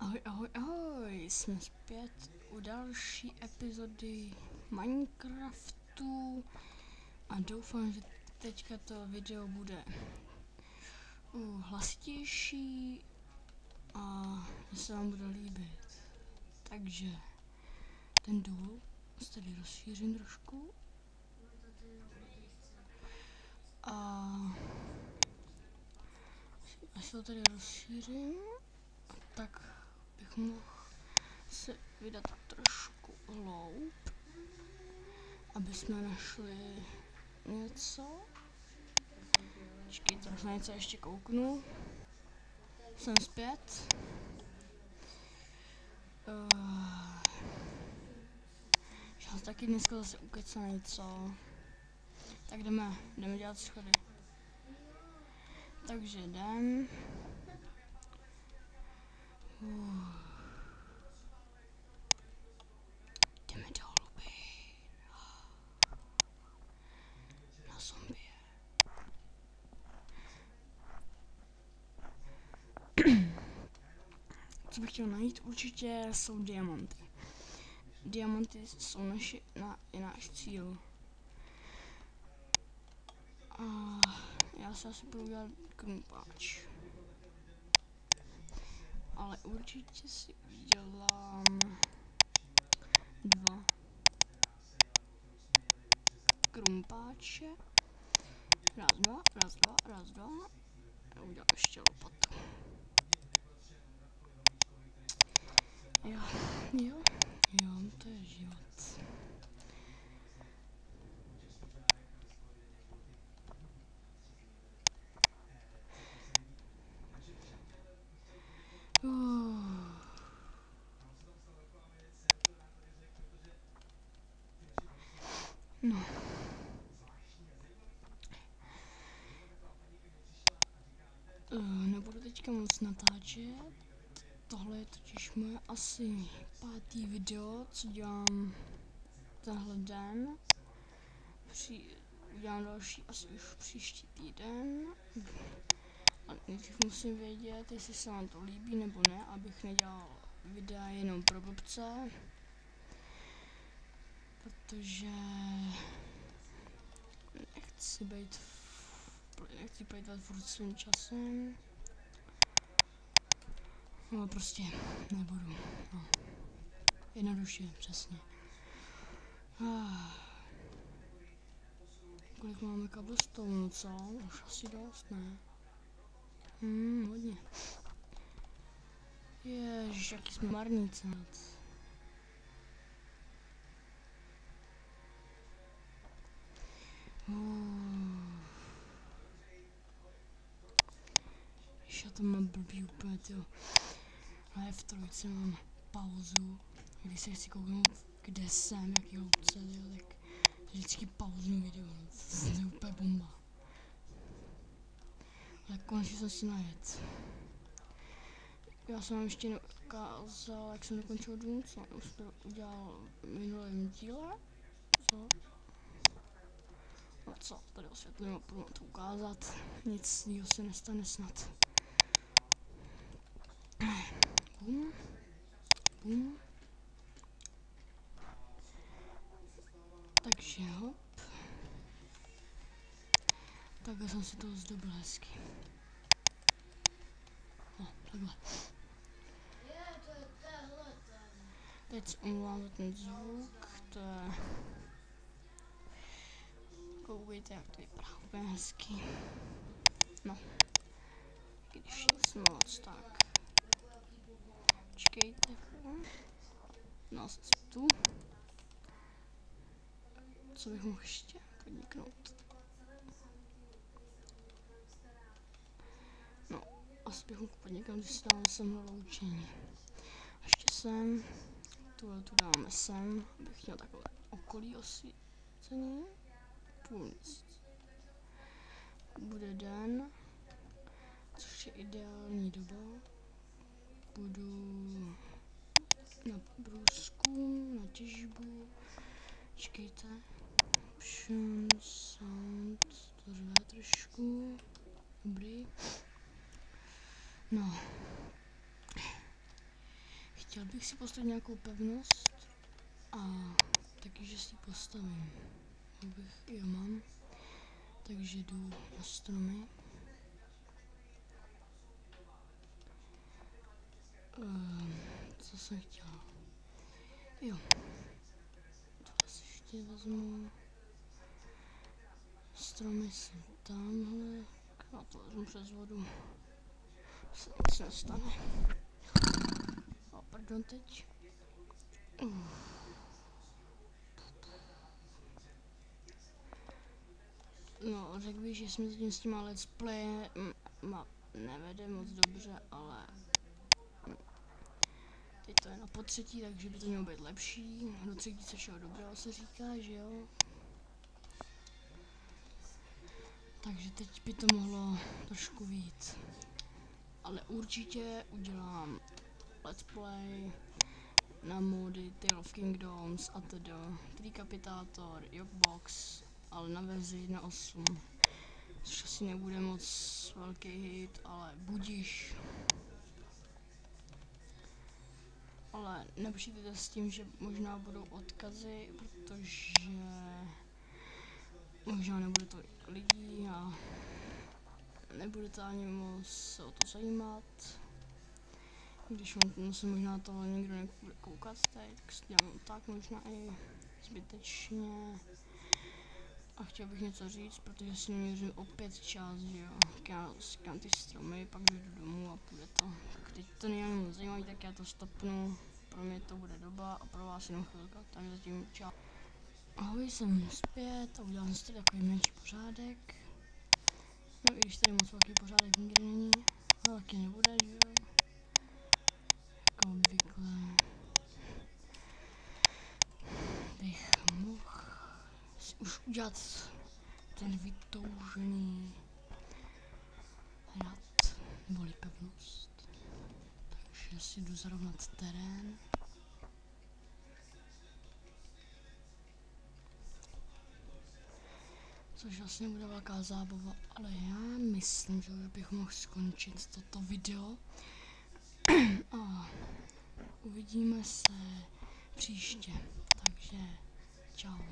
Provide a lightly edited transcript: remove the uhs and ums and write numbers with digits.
Ahoj, ahoj, ahoj, jsme zpět u další epizody Minecraftu a doufám, že teďka to video bude hlasitější a že se vám bude líbit. Takže ten důl tady rozšířím trošku a až to tady rozšířím, tak bych mohl se vydat trošku hloub, aby jsme našli něco. Počkejte, na něco ještě kouknu. Jsem zpět. Šans taky dneska zase ukecanej, co? Tak jdeme dělat schody. Takže jdem. Jdeme do hluby. Na zombie. Co bych chtěl najít určitě jsou diamanty. Diamanty jsou náš cíl. A já se asi budu dělat krumpáč. Ale určitě si udělám 2 krumpáče. Raz, dva. A udělám ještě lopatu. Jo, to je život. No. Nebudu teďka moc natáčet. Tohle je totiž moje asi 5. video, co dělám tenhle den. Udělám další asi už příští týden. A nejdřív musím vědět, jestli se vám to líbí nebo ne, abych nedělal videa jenom pro blbce. Protože nechci plýtvat furt svým časem. No prostě nebudu. No. Jednoduše, přesně. Kolik máme cobblestone, co? Už asi dost, ne? Hodně. Ježiš, jaký jsme marníci. Já to mám blbý úplně, tyjo. Ale v trojce mám pauzu. Když se chci kouknout, kde jsem, jaký hloubce, tak vždycky pauznu video. To je úplně bomba. Ale konečně jsem si najet. Já jsem vám ještě neukázal, jak jsem dokončil dům, co už jsem to udělal v minulém díle. No co, tady osvětlím a budu to ukázat. Nic jiného se nestane snad. Bum. Takže hop. Takhle jsem si to zdobil hezky. No, takhle. Teď se omlouvám za ten zvuk, to je... Koukejte, jak to vypadá úplně hezky. No. Když nic moc, tak... Počkejte. No, jsem tu. Co bych mohl ještě podniknout? No, asi bych mohl podniknout, když si dáme sem loučení. Ještě sem. Tuhle tu dáme sem, abych měl takové okolí osvícení. Půlnoc. Bude den, což je ideální doba. Budu na průzkum, na těžbu. Čekejte. Option, sound, to řve trošku. Dobrý. No. chtěl bych si postavit nějakou pevnost a taky, že si ji postavím. Jo, mám. Takže jdu na stromy. Co jsem chtěla? Jo. Tohle si ještě vezmu. Stromy jsou tamhle. Já to vezmu přes vodu. Se nic nestane. A pardon teď. No, řekl bych, že jsme zatím s těma let's play nevede moc dobře, ale teď to je na potřetí, takže by to mělo být lepší. Do třetí se všeho dobrého se říká, že jo? Takže teď by to mohlo trošku víc. Ale určitě udělám let's play na mody Tale of Kingdoms a tedy Trikapitátor, Jokbox, ale na verzi 1.8. Což asi nebude moc velký hit, ale budiš. Ale nepřijďte s tím, že možná budou odkazy, protože možná nebude to lidí a nebude to ani moc se o to zajímat. Když on se možná toho nikdo nebude koukat teď, tak si dělám tak možná i zbytečně. A chtěl bych něco říct, protože si měřím opět čas, že jo. Já skám ty stromy, pak jdu domů a půjde to. Tak teď to není moc zajímavý, tak já to stopnu. Pro mě to bude doba a pro vás jenom chvilka, takže zatím čau. Ahoj, jsem zpět a udělal jsem si tady takový menší pořádek. No i když tady moc velký pořádek nikdy není, velký nebude, že jo. Jako obvykle. Bych mohl si už udělat ten vytoužený hrad neboli pevnost. Takže si jdu zarovnat terén. Což vlastně bude velká zábava, ale já myslím, že už bych mohl skončit toto video. A uvidíme se příště. Takže čau.